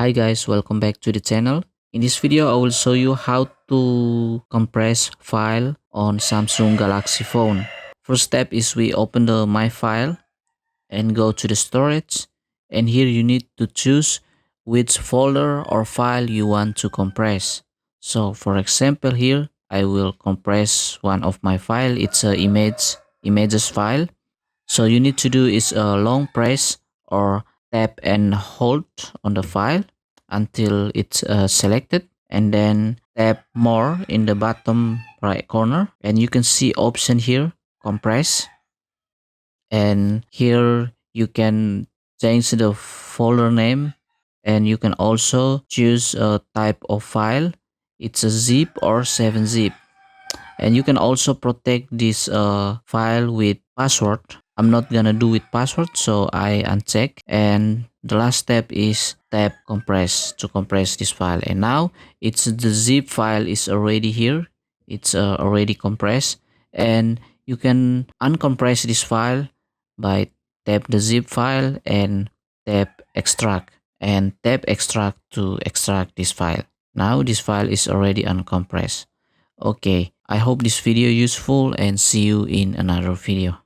Hi guys, welcome back to the channel. In this video, I will show you how to compress file on Samsung Galaxy phone. First step is we open the My File and go to the storage. And here you need to choose which folder or file you want to compress. So for example here, I will compress one of my file. It's a images file. So you need to do is a long press or tap and hold on the file until it's selected, and then tap more in the bottom right corner and you can see option here, compress, and here you can change the folder name, and you can also choose a type of file. It's a zip or 7-zip, and you can also protect this file with password. I'm not gonna do with password, so I uncheck. And the last step is tap compress to compress this file, and now it's the zip file is already here. It's already compressed, and you can uncompress this file by tap the zip file and tap extract, and tap extract to extract this file. Now this file is already uncompressed. Okay, I hope this video useful and see you in another video.